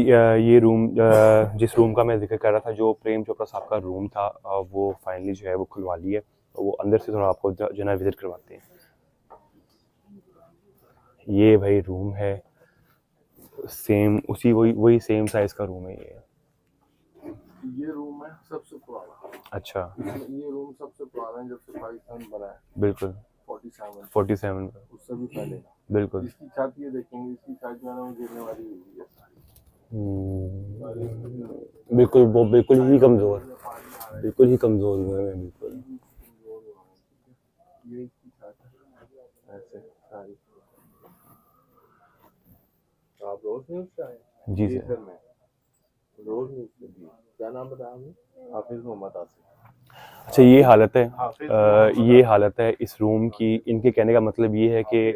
ये रूम जिस रूम का मैं जिक्र कर रहा था, जो प्रेम चोपड़ा साहब का रूम था, वो फाइनली जो है वो खुलवा ली है। तो वो अंदर से थोड़ा आपको जो है ना विजिट करवाते हैं। ये भाई रूम है, सेम उसी वही सेम साइज का रूम है ये रूम है सबसे पुराना। अच्छा, ये रूम सबसे पुराना है जब से पाकिस्तान बना है। बिल्कुल 47 उससे भी पहले का। बिल्कुल। इसकी छत ये देखेंगे, इसकी छत जो है वो गिरने वाली हुई है। बिल्कुल, वो बिल्कुल ही कमज़ोर हुए हैं बिल्कुल। ये इसकी छत है ऐसे सारी। आप रोज न्यूज़ से आए? जी ये सर। फिर मैं रोज न्यूज़ से भी। क्या नाम बताया आपने? हाफिज मोहम्मद आसिफ। अच्छा, ये हालत है इस रूम की। इनके कहने का मतलब ये है कि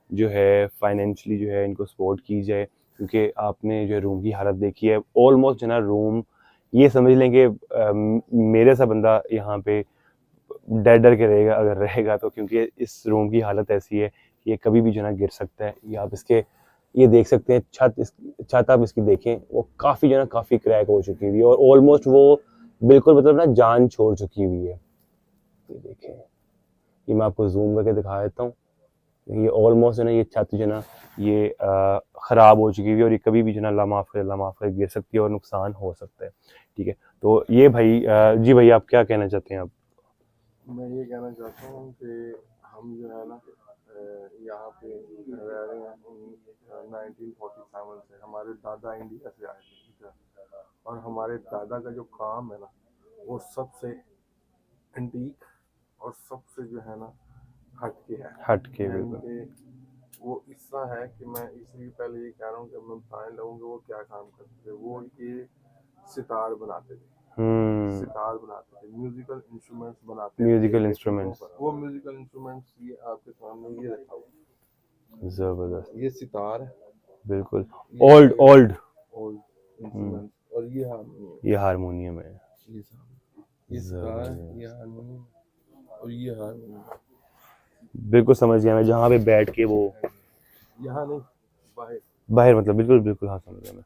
जो है फाइनेंशियली जो है इनको सपोर्ट की जाए, क्योंकि आपने जो रूम की हालत देखी है ऑलमोस्ट जो है ना रूम, ये समझ लें कि मेरे सा बंदा यहाँ पे डर के रहेगा अगर रहेगा तो, क्योंकि इस रूम की हालत ऐसी है कि ये कभी भी जो है ना गिर सकता है। ये आप इसके ये देख सकते हैं, छत आप इसकी देखें, वो काफ़ी जो है ना काफ़ी क्रैक हो चुकी हुई है और ऑलमोस्ट वो बिल्कुल मतलब ना जान छोड़ चुकी हुई है। ये देखें, ये मैं आपको जूम करके दिखा देता हूँ। ये ऑलमोस्ट है ना ये छत जो है ना ये ख़राब हो चुकी हुई है और ये कभी भी जो है ना अल्लाह माफ़ करे गिर सकती है और नुकसान हो सकता है। ठीक है, तो ये भाई जी भाई, आप क्या कहना चाहते हैं आप? मैं ये कहना चाहता हूँ कि हम जो है ना यहाँ पे रह रहे हैं 1947 से। हमारे दादा इंडिया से आए थे, ठीक है? और हमारे दादा का जो काम है ना वो सबसे एंटीक और सबसे जो है ना हटके है। हट के यानी बिल्कुल। कि वो इस तरह है कि मैं इसलिए पहले ये कह रहा हूँ कि मैं बताने लगूँ कि वो क्या काम करते थे। वो ये सितार बनाते थे, सितार बनाते थे, म्यूजिकल इंस्ट्रूमेंट्स बनाते म्यूजिकल थे। इंस्ट्रूमेंट्स, वो म्यूजिकल इंस्ट्रूमेंट्स ये आपके सामने ये रखा हुआ, जबरदस्त, ये सितार है, बिल्कुल ये ओल्ड ओल्ड इंस्ट्रूमेंट्स, और ये हारमोनियम, ये हारमोनियम है। ये सामने ये सितार है, ये हारमोनियम और ये हारमोनियम। बिल्कुल समझ गया मैं, जहाँ पे बैठ के वो यहाँ नहीं, बाहर। बाहर, मतलब बिल्कुल बिल्कुल, हाँ समझ गया मैं।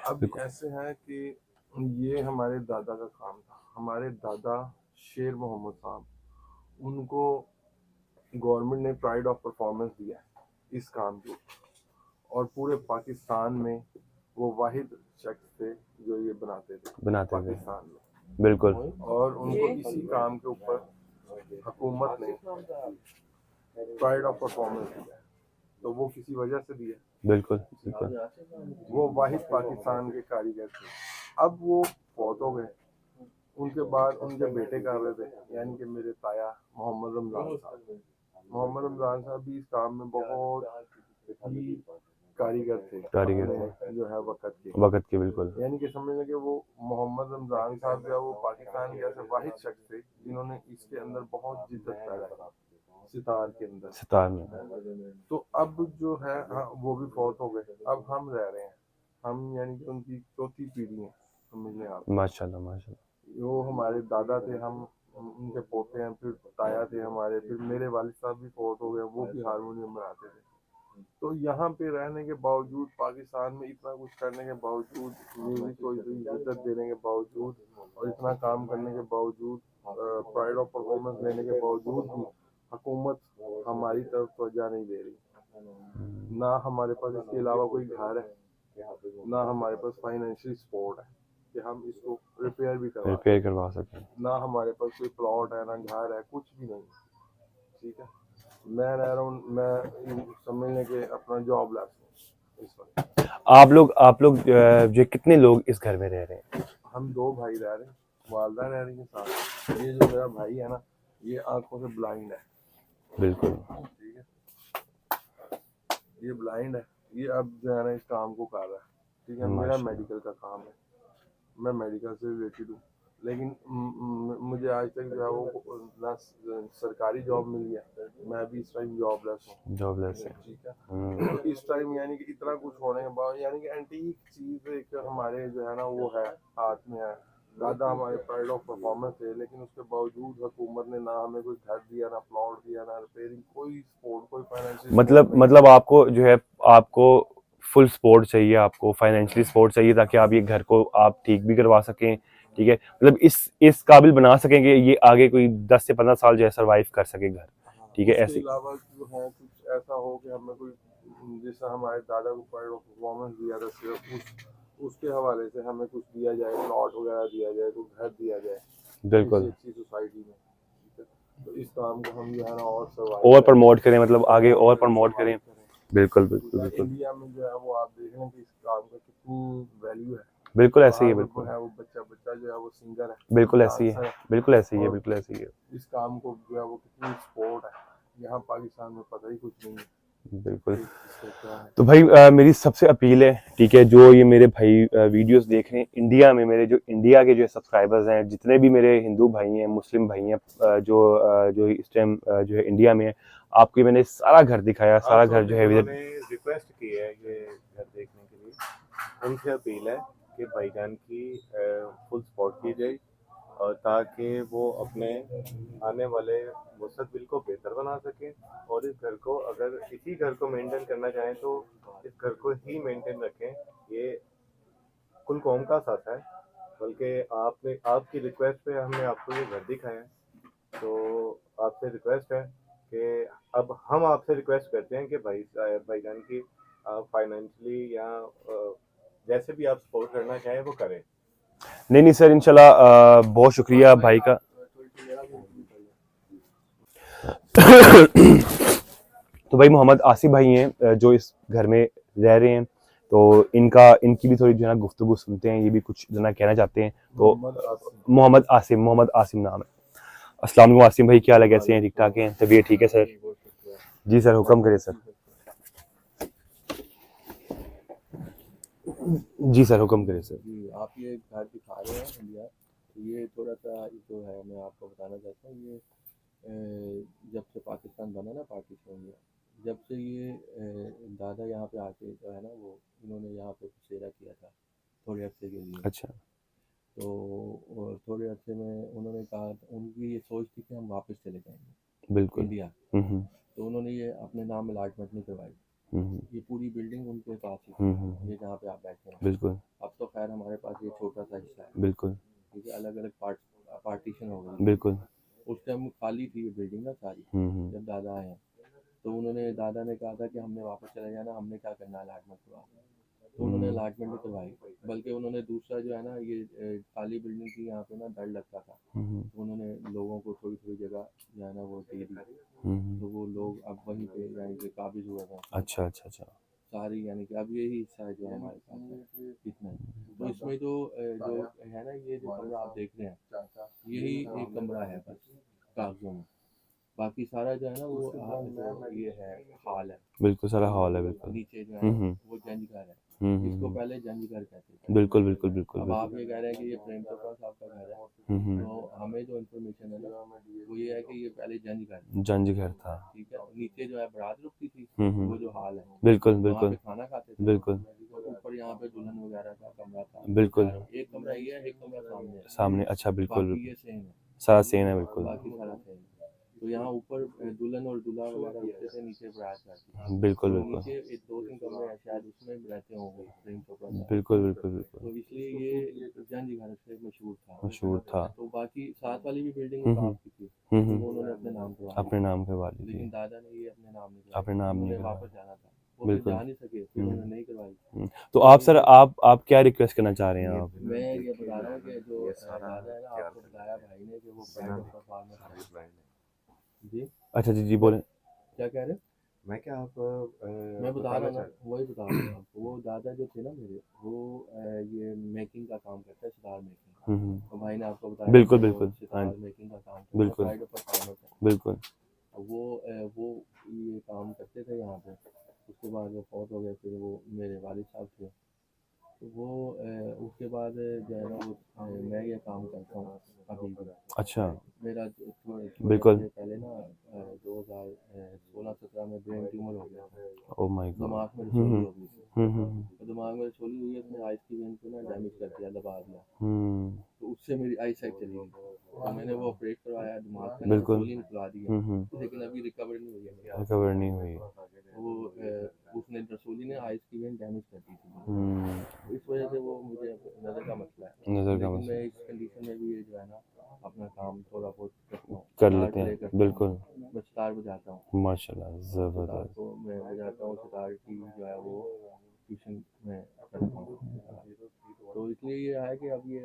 अब ऐसे है कि ये हमारे दादा का काम था। हमारे दादा शेर मोहम्मद साहब, उनको गवर्नमेंट ने प्राइड ऑफ परफॉर्मेंस दिया है इस काम के ऊपर। और पूरे पाकिस्तान में वो वाहिद शख्स थे जो ये बनाते थे बनाते थे पाकिस्तान में। बिल्कुल और उनको इसी काम के ऊपर हुकूमत ने प्राइड ऑफ परफॉर्मेंस दिया है। तो वो किसी वजह से दिया, बिल्कुल बिल्कुल। वो वाहिद पाकिस्तान के कारीगर थे। अब वो फौत हो गए। उनके बाद उनके बेटे कर रहे थे, यानी कि मेरे ताया मोहम्मद रमजान साहब। मोहम्मद रमजान साहब भी इस काम में बहुत ही कारीगर थे, जो है वक़्त के बिल्कुल। यानी कि समझ लें कि वो मोहम्मद रमजान साहब जो है वो पाकिस्तान के ऐसे वाहिद शख्स थे जिन्होंने इसके अंदर बहुत जिद्दत पैदा की, सितार के अंदर। सितार में तो अब जो है हाँ, वो भी फौत हो गए। अब हम रह रहे हैं, हम यानी कि उनकी चौथी पीढ़ी है, समझ लें आप। माशाल्लाह माशाल्लाह। वो हमारे दादा थे, हम उनके पोते हैं, फिर ताया थे हमारे, फिर मेरे वालिद साहब भी फौत हो गए, वो भी हारमोनियम बनाते थे। तो यहाँ पे रहने के बावजूद, पाकिस्तान में इतना कुछ करने के बावजूद, म्यूजिक को इतनी इज्जत देने के बावजूद और इतना काम करने के बावजूद, प्राइड ऑफ परफॉर्मेंस लेने के बावजूद भी हुकूमत हमारी तरफ तवज्जो नहीं दे रही। ना हमारे पास इसके अलावा कोई घर है, ना हमारे पास फाइनेंशियल सपोर्ट है कि हम इसको रिपेयर करवा सकें। ना हमारे पास कोई प्लॉट है, ना घर है, कुछ भी नहीं। ठीक है, मैं रह रहा हूँ, मैं समझने के अपना जॉब लेस हूँ इस वक्त। आप लोग जो कितने लोग इस घर में रह रहे हैं? हम 2 भाई रह रहे हैं, वालदा रह रही है साथ। ये जो मेरा भाई है ना, ये आंखों से ब्लाइंड है, बिल्कुल। ठीक है, ये ब्लाइंड है। ये अब जो है ना इस काम को कर रहा है, ठीक है। मेरा माशाल्लाह। मेडिकल का काम है, मैं मेडिकल से रिलेटेड हूँ, लेकिन मुझे आज तक जो है वो ना सरकारी जॉब मिली है। मैं भी इस टाइम जॉबलेस हूँ, जॉबलेस है। ठीक है। तो इस टाइम यानी कि इतना कुछ होने के बाद, यानी कि एंटीक चीज एक हमारे जो है ना वो है, हाथ में है। दादा हमारे प्राइड ऑफ परफॉर्मेंस है, लेकिन उसके बावजूद हुकूमत ने ना हमें कोई घर दिया, ना प्लॉट दिया, ना रिपेयरिंग, कोई सपोर्ट, कोई फाइनेंशियल मतलब सपोर्ट नहीं। मतलब आपको जो है आपको फुल सपोर्ट चाहिए, आपको फाइनेंशियली सपोर्ट चाहिए ताकि आप ये घर को आप ठीक भी करवा सकें, ठीक है, मतलब इस काबिल बना सकेंगे ये आगे कोई 10 से 15 साल जो है सर्वाइव कर सके घर, ठीक है। उसके ऐसे अलावा जो है कुछ ऐसा हो कि हमें कोई, जैसे हमारे दादा को परफॉर्मेंस दिया था सिर्फ उसके हवाले से हमें कुछ दिया जाए, प्लॉट वगैरह दिया जाए, तो घर दिया जाए बिल्कुल, किसी अच्छी सोसाइटी में, ठीक है। तो इस काम को हम जो है ना और और सर्वाइव प्रमोट करें, मतलब आगे और प्रमोट करें। सर्वाइव करें। बिल्कुल बिल्कुल क्योंकि बिल्कुल इंडिया में जो है वो आप देख रहे हैं कि इस काम का कितनी वैल्यू है। बिल्कुल ऐसे ही है, बाहर में वो बिल्कुल है, वो बच्चा बच्चा जो है वो सिंगर है, बिल्कुल ऐसे ही डांसर है, है, बिल्कुल ऐसे ही है, और बिल्कुल ऐसे ही है। इस काम को जो है वो कितनी सपोर्ट है। यहाँ पाकिस्तान में पता ही कुछ नहीं है बिल्कुल। कि इसका क्या है। तो भाई मेरी सबसे अपील है, ठीक है, जो ये मेरे भाई वीडियोस देख रहे हैं इंडिया में, मेरे जो इंडिया के जो सब्सक्राइबर्स हैं, जितने भी मेरे हिंदू भाई हैं, मुस्लिम भाई हैं, जो इस टाइम जो है इंडिया में है, आपको ये मैंने सारा घर दिखाया, सारा घर जो है उन्होंने रिक्वेस्ट की है ये घर देखने के लिए, उनसे अपील है कि भाईजान की फुल सपोर्ट की जाए, और ताकि वो अपने आने वाले मुस्तकबिल को बेहतर बना सकें, और इस घर को, अगर इसी घर को मेंटेन करना चाहें तो इस घर को ही मेंटेन रखें। ये कुल कौम का साथ है, बल्कि आपने आपकी रिक्वेस्ट पे हमने आपको ये घर दिखाया है। तो आपसे रिक्वेस्ट है कि अब हम आपसे रिक्वेस्ट करते हैं कि भाईजान की फाइनेंशियली या जैसे भी आप सपोर्ट करना चाहें वो करें। नहीं नहीं सर, इंशाल्लाह बहुत शुक्रिया भाई का। तो भाई मोहम्मद आसिफ भाई हैं जो इस घर में रह रहे हैं, तो इनकी भी थोड़ी जो है ना गुफ्तगू सुनते हैं, ये भी कुछ जो है ना कहना चाहते हैं। तो मोहम्मद आसिम नाम है। अस्सलाम वालेकुम आसिम भाई, क्या हाल है, कैसे हैं, ठीक ठाक हैं, तबीयत ठीक है सर? जी सर, हुक्म करें सर। जी सर, हुक्म करें सर। जी, आप ये घर दिखा रहे हैं इंडिया, ये थोड़ा सा जो है मैं आपको बताना चाहता हूँ। ये जब से पाकिस्तान बना ना, पार्टीशन हुआ, जब से ये दादा यहाँ पे आके जो है ना वो इन्होंने यहाँ पे बसेरा किया था थोड़े अरसे के लिए। अच्छा, तो और थोड़े अरसे में उन्होंने कहा, उनकी ये सोच थी कि हम वापस चले जाएंगे बिल्कुल। इंडिया। हम्म तो उन्होंने ये अपने नाम अलॉटमेंट नहीं करवाई। हम्म ये पूरी बिल्डिंग उनके पास ही थी, ये जहाँ पे आप बैठे हैं। बिल्कुल अब तो खैर हमारे पास ये छोटा सा हिस्सा है, बिल्कुल क्योंकि अलग अलग पार्टीशन हो गई। बिल्कुल। उस टाइम खाली थी ये बिल्डिंग ना सारी, जब दादा आए हैं। तो दादा ने कहा था कि हमने वापस चले जाना, हमने क्या करना अलॉटमेंट करवा। तो उन्होंने अलॉटमेंट नहीं करवाई, बल्कि उन्होंने दूसरा जो है ना ये खाली बिल्डिंग की यहाँ पे ना डर लगता था, तो उन्होंने लोगों को थोड़ी थोड़ी जगह जो है ना वो दे दी। तो वो लोग अब वहीं पे यानी कि काबिज हुए हैं अच्छा अच्छा अच्छा। सारी, यानी कि अब यही हिस्सा है जो हमारे पास है, इतना है। तो इसमें जो है ना, ये जो कमरा आप देख रहे हैं, यही एक कमरा है बस कागजों में। बाकी सारा जो है ना वो जो ये है हॉल है, बिल्कुल सारा हॉल है, बिल्कुल। नीचे जो है ना वो जंज घर है। इसको पहले जंज घर कहते थे। बिल्कुल बिल्कुल बिल्कुल अब आप ये कह रहे हैं कि ये प्रेम चोपड़ा साहब का घर है, तो हमें जो इन्फॉर्मेशन है ना वो ये है कि ये पहले जंज घर था। जंज घर था। ठीक है, नीचे जो है बारात रुकती थी, वो जो हॉल है, बिल्कुल वहाँ बिल्कुल पे खाना खाते थे। बिल्कुल और ऊपर यहाँ पे दुल्हन वगैरह का कमरा था। बिल्कुल। एक कमरा ये है, एक कमरा सामने है। सामने, अच्छा बिल्कुल बाकी बिल्कुल। ये सेम है, सारा सेम है, बिल्कुल बाकी सारा सेम है। तो यहाँ ऊपर दुल्हन और दूल्हा वगैरह रुकते थे, नीचे बारात जाती थी। बिल्कुल तो बिल्कुल नीचे एक दो तीन कमरे हैं, शायद उसमें रहते होंगे प्रेम चोपड़ा साहब। बिल्कुल बिल्कुल तो बिल्कुल इसलिए ये जंज घर से मशहूर था। मशहूर था। तो बाकी साथ वाली भी बिल्डिंग वो आपकी थी, तो वो उन्होंने अपने नाम करवा दी। अपने नाम करवा ली लेकिन थी। दादा ने ये अपने नाम नहीं करवाई, अपने नाम नहीं उन्होंने करवाया। वापस जाना था, वो फिर बिल्कुल। जा नहीं सके, फिर उन्होंने नहीं करवाई। तो आप सर, आप क्या रिक्वेस्ट करना चाह रहे हैं आप? मैं ये बता रहा हूँ कि जो दादा है ना, आपको बताया भाई ने कि वो प्राइड ऑफ द फार्मर है। जी अच्छा जी जी, बोले। क्या कह रहे हैं? मैं क्या आप मैं बता रहा हूँ ना, वही बता रहा हूँ आपको। वो दादा जो थे ना मेरे, वो ये मेकिंग का काम करते हैं, सितार मेकिंग। तो भाई ने आपको बताया बिल्कुल कि वो बिल्कुल, हाँ सितार मेकिंग का काम करते हैं, बिल्कुल प्राइड ऑफ द फार्मर है। बिल्कुल। अब वो ये काम करते थे यहाँ पे। उसके बाद वो फौत हो गए, फिर वो मेरे वालिद साहब थे। तो वो उसके बाद जो है ना वो मैं ये काम करता हूँ अभी भी। अच्छा। मेरा बिल्कुल। पहले ना 2016-17 में ब्रेन ट्यूमर हो गया था, ओ माय गॉड। दिमाग में रसोली हो गई थी। हम्म तो दिमाग में रसोली हुई है, उसने आइस की वेन को ना डैमेज कर दिया, दबा दिया। हम्म तो उससे मेरी आई साइट चली गई। तो मैंने वो ऑपरेट करवाया, दिमाग का बिल्कुल। रसोली निकलवा दी है, लेकिन अभी रिकवर नहीं हुई है मेरी। रिकवर नहीं हुई। वो उसने रसूली ने आइस की वेन डैमेज कर दी थी, तो इस वजह से वो मुझे नज़र का मसला है, नज़र का लेकिन मसला मैं इस कंडीशन में भी ये जो है ना अपना काम थोड़ा बहुत करता हूँ, कर सितार लेते प्ले हैं, करता बिल्कुल। हूँ, मैं सितार बजाता हूँ, माशाल्लाह, सितार ज़बरदस्त। को मैं बजाता हूँ, सितार की जो है वो ट्यूशन में करता हूँ सितार। तो इसलिए ये है कि अब ये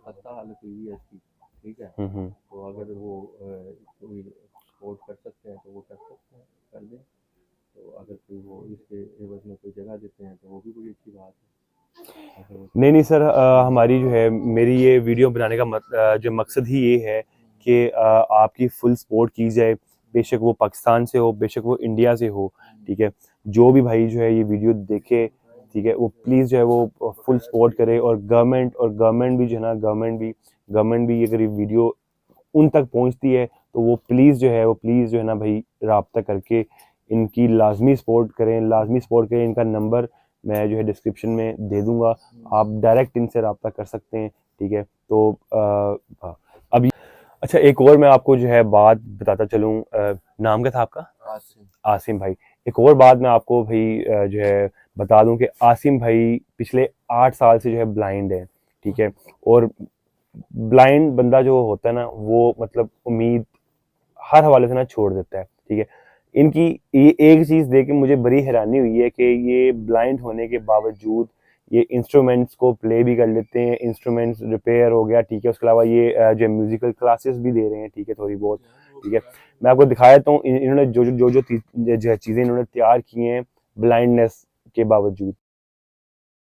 खस्ता हालत हुई है इसकी, ठीक है, तो अगर वो कोई सपोर्ट कर सकते हैं तो वो कर सकते हैं, कर दें, तो अगर कोई वो इसके एवज में कोई जगह देते हैं तो वो भी बड़ी अच्छी बात है। अगर वो नहीं नहीं सर, हमारी जो है मेरी ये वीडियो बनाने का जो मकसद ही ये है कि आपकी फुल सपोर्ट की जाए, बेशक वो पाकिस्तान से हो, बेशक वो इंडिया से हो, ठीक है। जो भी भाई जो है ये वीडियो देखे, ठीक है, वो प्लीज़ जो है वो फुल सपोर्ट करे, और गवर्नमेंट भी जो है ना, गवर्नमेंट भी अगर ये वीडियो उन तक पहुंचती है तो वो प्लीज़ जो है ना भाई राब्ता करके इनकी लाजमी सपोर्ट करें। इनका नंबर मैं जो है डिस्क्रिप्शन में दे दूंगा, आप डायरेक्ट इनसे रब्ता कर सकते हैं, ठीक है। तो हाँ। अब अच्छा, एक और मैं आपको जो है बात बताता चलूँ, नाम क्या था आपका? आसिम। आसिम भाई। एक और बात मैं आपको भाई जो है बता दूं कि आसिम भाई पिछले 8 साल से जो है ब्लाइंड है, ठीक है। और ब्लाइंड बंदा जो होता है ना, वो मतलब उम्मीद हर हवाले से ना छोड़ देता है, ठीक है। इनकी ये एक चीज़ देख के मुझे बड़ी हैरानी हुई है कि ये ब्लाइंड होने के बावजूद ये इंस्ट्रूमेंट्स को प्ले भी कर लेते हैं, इंस्ट्रूमेंट्स रिपेयर हो गया, ठीक है। उसके अलावा ये जो म्यूजिकल क्लासेस भी दे रहे हैं, ठीक है, थोड़ी बहुत, ठीक है। मैं आपको दिखा देता हूँ इन्होंने जो चीज़ें इन्होंने तैयार की हैं ब्लाइंडनेस के बावजूद,